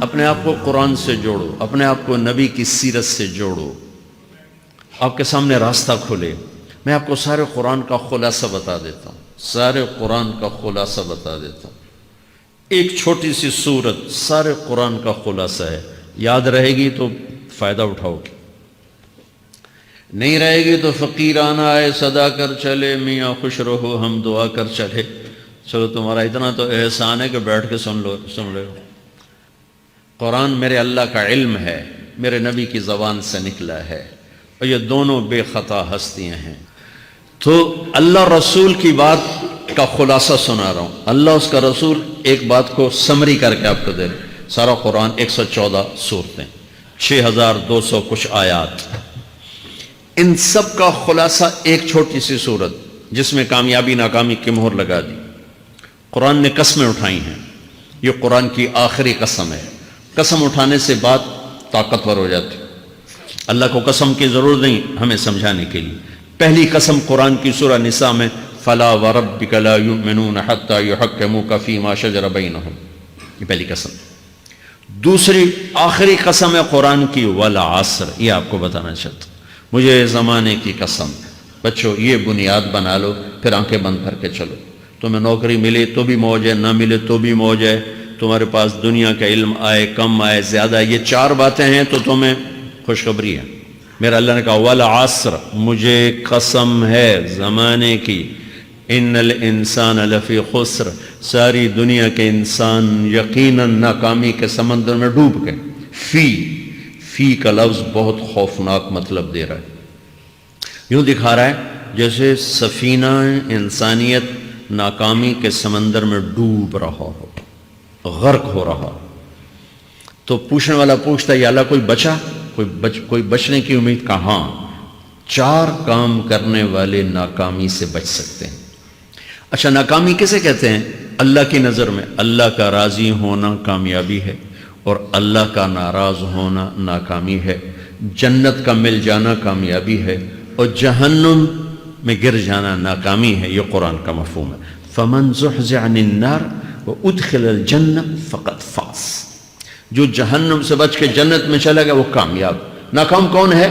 اپنے آپ کو قرآن سے جوڑو، اپنے آپ کو نبی کی سیرت سے جوڑو، آپ کے سامنے راستہ کھلے۔ میں آپ کو سارے قرآن کا خلاصہ بتا دیتا ہوں، سارے قرآن کا خلاصہ بتا دیتا ہوں۔ ایک چھوٹی سی سورت سارے قرآن کا خلاصہ ہے، یاد رہے گی تو فائدہ اٹھاؤ گے، نہیں رہے گی تو فقیرانہ آئے صدا کر چلے، میاں خوش رہو ہم دعا کر چلے۔ چلو تمہارا اتنا تو احسان ہے کہ بیٹھ کے سن رہے ہو۔ قرآن میرے اللہ کا علم ہے، میرے نبی کی زبان سے نکلا ہے، اور یہ دونوں بے خطا ہستیاں ہیں۔ تو اللہ رسول کی بات کا خلاصہ سنا رہا ہوں، اللہ اس کا رسول ایک بات کو سمری کر کے آپ کو دے رہے۔ سارا قرآن 114 سورتیں، 6200 کچھ آیات، ان سب کا خلاصہ ایک چھوٹی سی سورت جس میں کامیابی ناکامی کی مہر لگا دی۔ قرآن نے قسمیں اٹھائی ہیں، یہ قرآن کی آخری قسم ہے۔ قسم اٹھانے سے بات طاقتور ہو جاتی، اللہ کو قسم کی ضرورت نہیں ہمیں سمجھانے کے لیے۔ پہلی قسم قرآن کی سورہ نساء میں فَلَا وَرَبِّكَ لَا يُؤْمِنُونَ حَتَّى يُحَكِّمُوكَ فِي مَا شَجَرَ بَيْنَهُمْ، یہ پہلی قسم۔ دوسری آخری قسم ہے قرآن کی وَالْعَصْرِ، یہ آپ کو بتانا چاہتا ہوں۔ مجھے زمانے کی قسم، بچوں یہ بنیاد بنا لو، پھر آنکھیں بند کر کے چلو۔ تمہیں نوکری ملے تو بھی موج ہے، نہ ملے تو بھی موج ہے، تمہارے پاس دنیا کا علم آئے کم آئے زیادہ، یہ چار باتیں ہیں تو تمہیں خوشخبری ہے۔ میرا اللہ نے کہا والعصر، مجھے قسم ہے زمانے کی، ان الانسان لفی خسر، ساری دنیا کے انسان یقیناً ناکامی کے سمندر میں ڈوب گئے۔ فی کا لفظ بہت خوفناک مطلب دے رہا ہے، یوں دکھا رہا ہے جیسے سفینہ انسانیت ناکامی کے سمندر میں ڈوب رہا ہو، غرق ہو رہا۔ تو پوچھنے والا پوچھتا ہے یا اللہ کوئی بچا، کوئی بچنے کی امید؟ کہاں؟ چار کام کرنے والے ناکامی سے بچ سکتے ہیں۔ اچھا ناکامی کسے کہتے ہیں؟ اللہ کی نظر میں اللہ کا راضی ہونا کامیابی ہے، اور اللہ کا ناراض ہونا ناکامی ہے۔ جنت کا مل جانا کامیابی ہے، اور جہنم میں گر جانا ناکامی ہے۔ یہ قرآن کا مفہوم ہے۔ فَمَنْ زُحْزِحَ عَنِ النَّارِ وَأُدْخِلَ الْجَنَّةَ فَقَدْ فَازَ، جو جہنم سے بچ کے جنت میں چلا گیا وہ کامیاب۔ ناکام کون ہے؟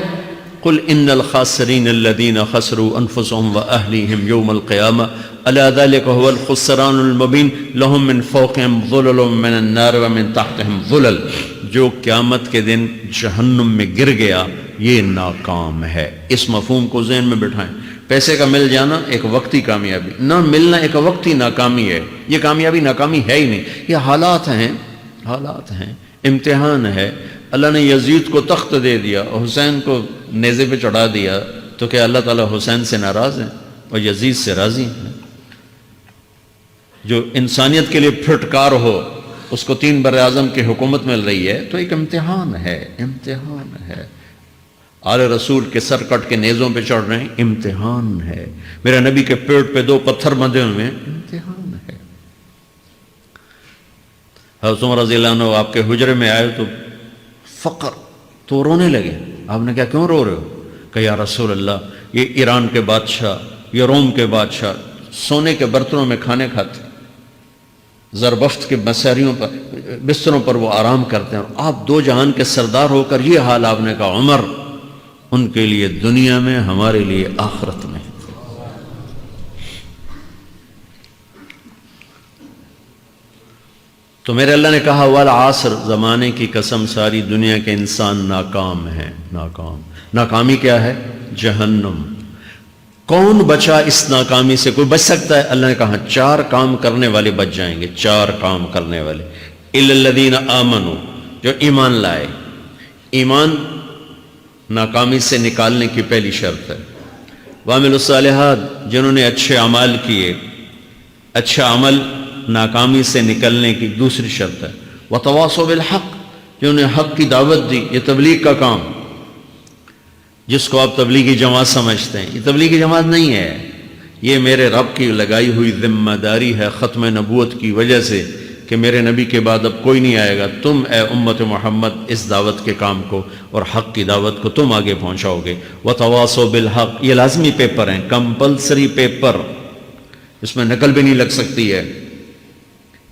قُلْ إِنَّ الْخَاسِرِينَ الَّذِينَ خَسِرُوا أَنفُسَهُمْ وَأَهْلِيهِمْ يَوْمَ الْقِيَامَةِ أَلَا ذَلِكَ هُوَ الْخُسْرَانُ الْمُبِينُ لَهُم مِّن فَوْقِهِمْ ظُلَلٌ مِّنَ النَّارِ وَمِن تَحْتِهِمْ ظُلَلٌ، جو قیامت کے دن جہنم میں گر گیا یہ ناکام ہے۔ اس مفہوم کو ذہن میں بٹھائیں۔ پیسے کا مل جانا ایک وقتی کامیابی، نہ ملنا ایک وقتی ناکامی ہے۔ یہ کامیابی ناکامی ہے ہی نہیں، یہ حالات ہیں، امتحان ہے۔ اللہ نے یزید کو تخت دے دیا اور حسین کو نیزے پہ چڑھا دیا، تو کیا اللہ تعالیٰ حسین سے ناراض ہیں اور یزید سے راضی ہیں؟ جو انسانیت کے لیے پھٹکار ہو اس کو 3 براعظم کی حکومت مل رہی ہے تو ایک امتحان ہے۔ آل رسول کے سر کٹ کے نیزوں پہ چڑھ رہے ہیں، امتحان ہے۔ میرے نبی کے پیٹ پہ 2 پتھر بندھے ہوئے ہیں، امتحان ہے۔ حضرت عمر رضی اللہ عنہ آپ کے حجرے میں آئے تو فقر تو رونے لگے۔ آپ نے کہا کیوں رو رہے ہو؟ کہ یا رسول اللہ یہ ایران کے بادشاہ، یہ روم کے بادشاہ سونے کے برتنوں میں کھانے کھاتے، زربفت کے بستروں پر وہ آرام کرتے ہیں، اور آپ 2 جہان کے سردار ہو کر یہ حال۔ آپ نے کہا عمر ان کے لیے دنیا میں، ہمارے لیے آخرت میں۔ تو میرے اللہ نے کہا والعصر، زمانے کی قسم ساری دنیا کے انسان ناکام ہیں، ناکامی کیا ہے؟ جہنم۔ کون بچا اس ناکامی سے؟ کوئی بچ سکتا ہے؟ اللہ نے کہا 4 کام کرنے والے بچ جائیں گے، 4 کام کرنے والے۔ اِلَّا الَّذِينَ آمَنُوا، جو ایمان لائے۔ ایمان ناکامی سے نکالنے کی پہلی شرط ہے۔ وَعَمِلُوا الصَّالِحَاتِ، جنہوں نے اچھے اعمال کیے۔ اچھا عمل ناکامی سے نکلنے کی دوسری شرط ہے۔ وَتَوَاصَوْا بِالْحَقِّ، جنہوں نے حق کی دعوت دی۔ یہ تبلیغ کا کام، جس کو آپ تبلیغی جماعت سمجھتے ہیں، یہ تبلیغی جماعت نہیں ہے، یہ میرے رب کی لگائی ہوئی ذمہ داری ہے ختم نبوت کی وجہ سے کہ میرے نبی کے بعد اب کوئی نہیں آئے گا۔ تم اے امت محمد اس دعوت کے کام کو اور حق کی دعوت کو تم آگے پہنچاؤ گے۔ وَتَوَاصَوْا بِالْحَقِّ، یہ لازمی پیپر ہیں، کمپلسری پیپر، اس میں نقل بھی نہیں لگ سکتی ہے۔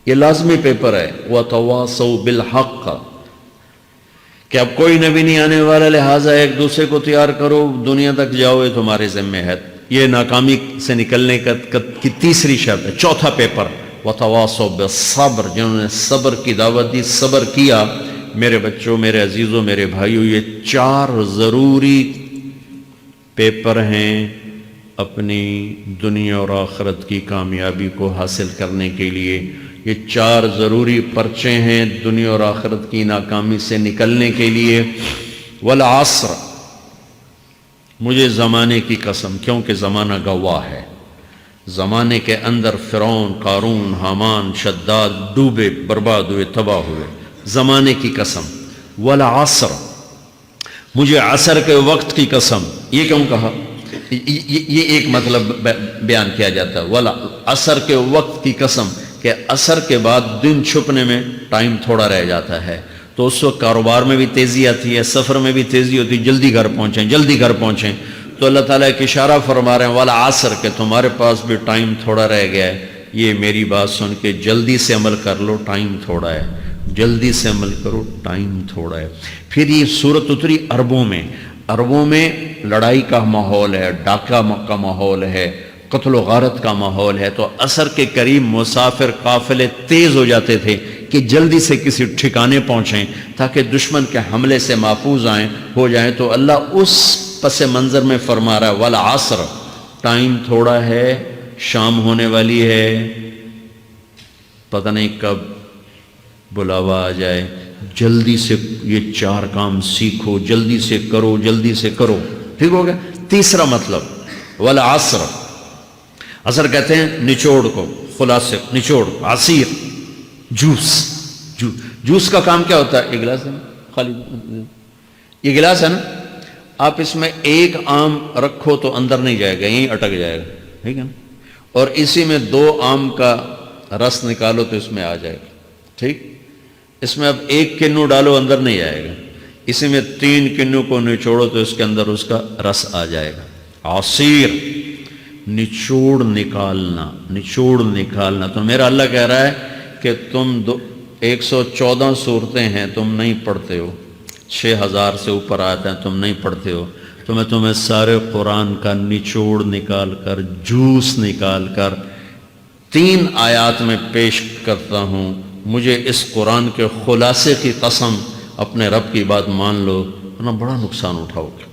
یہ لازمی پیپر ہے. وَتَوَاصَوْا بِالْحَقِّ کہ اب کوئی نبی نہیں آنے والا، لہٰذا ایک دوسرے کو تیار کرو، دنیا تک جاؤ، یہ تمہارے ذمہ ہے. یہ ناکامی سے نکلنے کی تیسری شرط ہے. چوتھا پیپر وَتَوَاصَوْا بِالصَّبْرِ، جنہوں نے صبر کی دعوت دی، صبر کیا. میرے بچوں، میرے عزیزوں، میرے بھائیوں، یہ 4 ضروری پیپر ہیں اپنی دنیا اور آخرت کی کامیابی کو حاصل کرنے کے لیے. یہ 4 ضروری پرچے ہیں دنیا اور آخرت کی ناکامی سے نکلنے کے لیے. والعصر، مجھے زمانے کی قسم، کیونکہ زمانہ گواہ ہے. زمانے کے اندر فرعون، قارون، حامان، شداد ڈوبے، برباد ہوئے، تباہ ہوئے. زمانے کی قسم. والعصر، مجھے عصر کے وقت کی قسم. یہ کیوں کہا؟ یہ ایک مطلب بیان کیا جاتا ہے. والعصر کے وقت کی قسم کہ عصر کے بعد دن چھپنے میں ٹائم تھوڑا رہ جاتا ہے، تو اس وقت کاروبار میں بھی تیزی آتی ہے، سفر میں بھی تیزی ہوتی ہے، جلدی گھر پہنچیں، جلدی گھر پہنچیں. تو اللہ تعالیٰ ایک اشارہ فرما رہے ہیں والعصر کہ تمہارے پاس بھی ٹائم تھوڑا رہ گیا ہے. یہ میری بات سن کے جلدی سے عمل کر لو، ٹائم تھوڑا ہے. جلدی سے عمل کرو، ٹائم تھوڑا ہے. پھر یہ صورت اتری عربوں میں. عربوں میں لڑائی کا ماحول ہے، ڈاکہ کا ماحول ہے، قتل و غارت کا ماحول ہے. تو عصر کے قریب مسافر قافلے تیز ہو جاتے تھے کہ جلدی سے کسی ٹھکانے پہنچیں تاکہ دشمن کے حملے سے محفوظ ہو جائیں. تو اللہ اس پس منظر میں فرما رہا ہے والعصر، ٹائم تھوڑا ہے، شام ہونے والی ہے، پتہ نہیں کب بلاوا آ جائے. جلدی سے یہ 4 کام سیکھو، جلدی سے کرو، جلدی سے کرو. ٹھیک ہو گیا. تیسرا مطلب والعصر، عصر کہتے ہیں نچوڑ کو، خلاصے، نچوڑ، عصیر، جوس کا کام کیا ہوتا ہے؟ یہ گلاس ہے نا، خالی یہ گلاس ہے نا، آپ اس میں ایک آم رکھو تو اندر نہیں جائے گا، یہیں اٹک جائے گا. ٹھیک ہے نا. اور اسی میں 2 آم کا رس نکالو تو اس میں آ جائے گا. ٹھیک. اس میں اب 1 کنو ڈالو، اندر نہیں آئے گا. اسی میں 3 کنو کو نچوڑو تو اس کے اندر اس کا رس آ جائے گا. عصیر، نچوڑ نکالنا، نچوڑ نکالنا. تو میرا اللہ کہہ رہا ہے کہ تم 114 صورتیں ہیں تم نہیں پڑھتے ہو، 6000 سے اوپر آتے ہیں تم نہیں پڑھتے ہو، تو میں تمہیں سارے قرآن کا نچوڑ نکال کر، جوس نکال کر 3 آیات میں پیش کرتا ہوں. مجھے اس قرآن کے خلاصے کی قسم، اپنے رب کی بات مان لو ورنہ بڑا نقصان اٹھاؤ گے.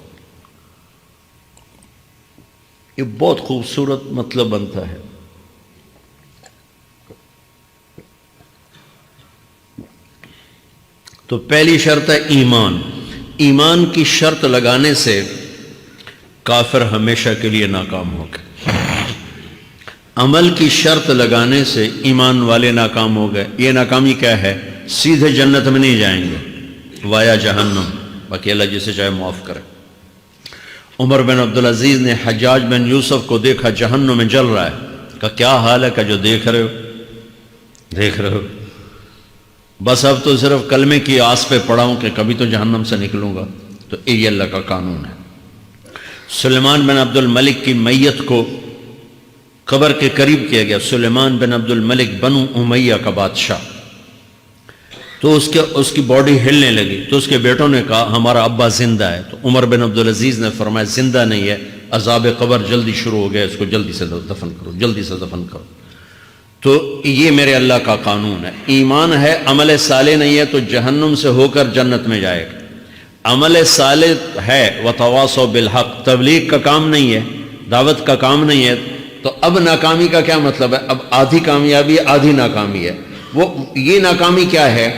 یہ بہت خوبصورت مطلب بنتا ہے. تو پہلی شرط ہے ایمان. ایمان کی شرط لگانے سے کافر ہمیشہ کے لیے ناکام ہو گئے. عمل کی شرط لگانے سے ایمان والے ناکام ہو گئے. یہ ناکامی کیا ہے؟ سیدھے جنت میں نہیں جائیں گے، وایا جہنم. باقی اللہ جسے چاہے معاف کرے. عمر بن عبدالعزیز نے حجاج بن یوسف کو دیکھا جہنم میں جل رہا ہے، کہا کیا حال ہے؟ کہ جو دیکھ رہے ہو. بس اب تو صرف کلمے کی آس پہ پڑا ہوں کہ کبھی تو جہنم سے نکلوں گا. تو یہ اللہ کا قانون ہے. سلیمان بن عبد الملک کی میت کو قبر کے قریب کیا گیا. سلیمان بن عبد الملک بنو امیہ کا بادشاہ. تو اس کی باڈی ہلنے لگی. تو اس کے بیٹوں نے کہا ہمارا ابا زندہ ہے. تو عمر بن عبدالعزیز نے فرمایا زندہ نہیں ہے، عذاب قبر جلدی شروع ہو گیا، اس کو جلدی سے دفن کرو، جلدی سے دفن کرو. تو یہ میرے اللہ کا قانون ہے. ایمان ہے، عمل صالح نہیں ہے تو جہنم سے ہو کر جنت میں جائے گا. عمل صالح ہے وتواصوا بالحق، تبلیغ کا کام نہیں ہے، دعوت کا کام نہیں ہے. تو اب ناکامی کا کیا مطلب ہے؟ اب آدھی کامیابی آدھی ناکامی ہے. وہ یہ ناکامی کیا ہے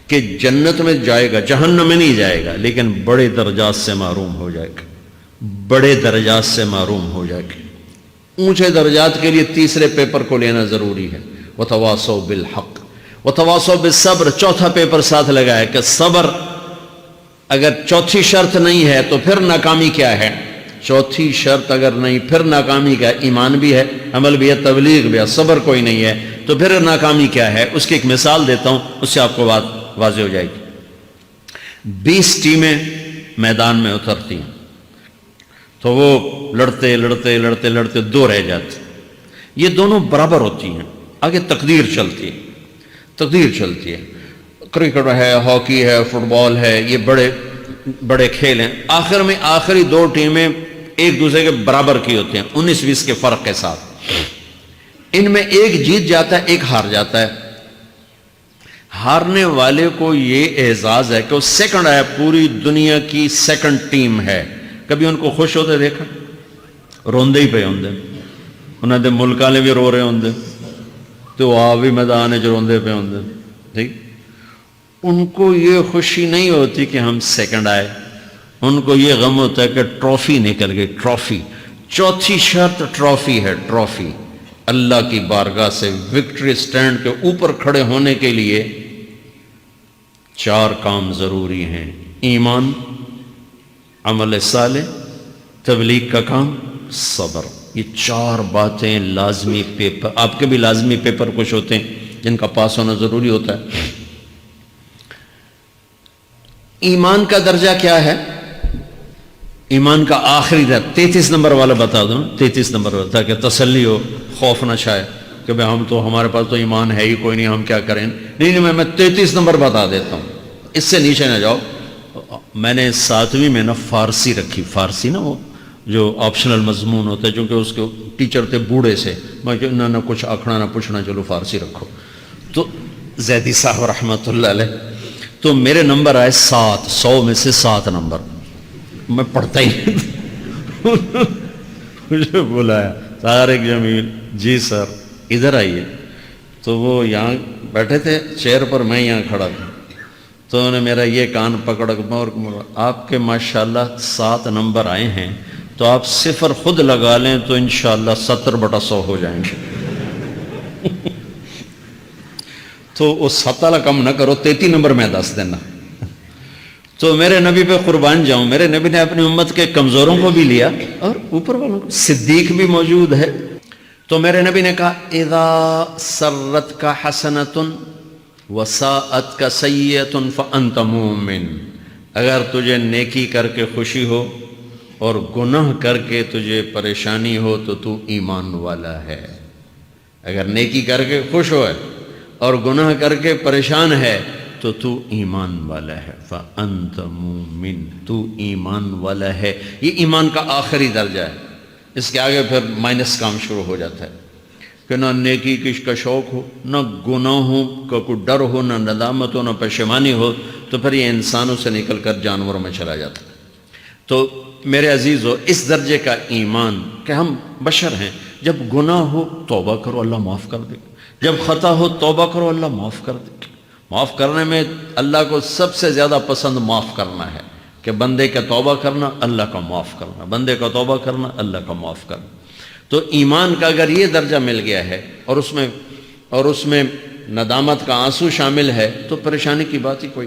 کہ جنت میں جائے گا، جہنم میں نہیں جائے گا، لیکن بڑے درجات سے محروم ہو جائے گا، بڑے درجات سے محروم ہو جائے گا. اونچے درجات کے لیے تیسرے پیپر کو لینا ضروری ہے. وتواصوا بالحق وتواصوا بالصبر. چوتھا پیپر ساتھ لگا ہے کہ صبر اگر چوتھی شرط نہیں ہے تو پھر ناکامی کیا ہے؟ چوتھی شرط اگر نہیں پھر ناکامی کیا ہے؟ ایمان بھی ہے، عمل بھی ہے، تبلیغ بھی ہے، صبر کوئی نہیں ہے تو پھر ناکامی کیا ہے؟ اس کی ایک مثال دیتا ہوں، اس سے آپ کو بات واضح ہو جائے گی. 20 ٹیمیں میدان میں اترتی ہیں تو وہ لڑتے 2 رہ جاتے. یہ دونوں برابر ہوتی ہیں، آگے تقدیر چلتی ہے، تقدیر چلتی ہے، کرکٹ ہے، ہاکی ہے، فٹ بال ہے، یہ بڑے بڑے کھیل ہیں، آخر میں آخری دو ٹیمیں ایک دوسرے کے برابر کی ہوتی ہیں 19-20 کے فرق کے ساتھ، ان میں ایک جیت جاتا ہے ایک ہار جاتا ہے، ہارنے والے کو یہ اعزاز ہے کہ وہ سیکنڈ ہے، پوری دنیا کی سیکنڈ ٹیم ہے، کبھی ان کو خوش ہوتے دیکھا؟ روندے ہی پہ ہوندے، انہوں نے ملک والے بھی رو رہے ہوندے تو وہ بھی میدان ہے جو روندے پہ ہوندے، ٹھیک، ان کو یہ خوشی نہیں ہوتی کہ ہم سیکنڈ آئے، ان کو یہ غم ہوتا ہے کہ ٹرافی نکل گئی، ٹرافی، چوتھی شرط ٹرافی ہے، ٹرافی، اللہ کی بارگاہ سے وکٹری سٹینڈ کے اوپر کھڑے ہونے کے لیے 4 کام ضروری ہیں، ایمان، عمل صالح، تبلیغ کا کام، صبر، یہ 4 باتیں لازمی پیپر، آپ کے بھی لازمی پیپر کچھ ہوتے ہیں جن کا پاس ہونا ضروری ہوتا ہے۔ ایمان کا درجہ کیا ہے؟ ایمان کا آخری درجہ 33 نمبر والا بتا دوں، 33 نمبر والا، تاکہ تسلی ہو، خوف نہ چھائے کہ بھئی ہم تو، ہمارے پاس تو ایمان ہے ہی کوئی نہیں، ہم کیا کریں، نہیں میں 33 نمبر بتا دیتا ہوں، اس سے نیچے نہ جاؤ۔ میں نے 7ویں میں نا فارسی رکھی، فارسی نا وہ جو آپشنل مضمون ہوتا ہے، چونکہ اس کے ٹیچر تھے بوڑھے سے، میں کہ نہ کچھ آکھنا نہ پوچھنا، چلو فارسی رکھو، تو زیدی صاحب رحمۃ اللہ علیہ، تو میرے نمبر آئے 7، 100 میں سے 7 نمبر، میں پڑھتا ہی مجھے بلایا طارق جمیل، جی سر ادھر آئیے، تو وہ یہاں بیٹھے تھے چیئر پر، میں یہاں کھڑا تھا، تو انہوں نے میرا یہ کان پکڑ اور آپ کے ماشاءاللہ 7 نمبر آئے ہیں، تو آپ 0 خود لگا لیں تو انشاءاللہ 70/100 ہو جائیں گے تو وہ 7 والا کم نہ کرو، 33 نمبر میں 10 دینا۔ تو میرے نبی پہ قربان جاؤں، میرے نبی نے اپنی امت کے کمزوروں کو بھی لیا اور اوپر والوں کو، صدیق بھی موجود ہے، تو میرے نبی نے کہا اذا سرت کا حسنۃ وساءت کا سیئۃ فانت مومن، اگر تجھے نیکی کر کے خوشی ہو اور گناہ کر کے تجھے پریشانی ہو تو تو ایمان والا ہے، اگر نیکی کر کے خوش ہو اور گناہ کر کے پریشان ہے تو تو ایمان والا ہے، فأنت مومن، تو ایمان والا ہے۔ یہ ایمان کا آخری درجہ ہے، اس کے آگے پھر مائنس کام شروع ہو جاتا ہے کہ نہ نیکی کا شوق ہو، نہ گناہوں کا کوئی ڈر ہو، نہ ندامت ہو، نہ پشیمانی ہو، تو پھر یہ انسانوں سے نکل کر جانوروں میں چلا جاتا ہے۔ تو میرے عزیزو، اس درجے کا ایمان کہ ہم بشر ہیں، جب گناہ ہو توبہ کرو اللہ معاف کر دے، جب خطا ہو توبہ کرو اللہ معاف کر دے۔ معاف کرنے میں اللہ کو سب سے زیادہ پسند معاف کرنا ہے، کہ بندے کا توبہ کرنا اللہ کا معاف کرنا، بندے کا توبہ کرنا اللہ کا معاف کرنا۔ تو ایمان کا اگر یہ درجہ مل گیا ہے اور اس میں ندامت کا آنسو شامل ہے تو پریشانی کی بات ہی کوئی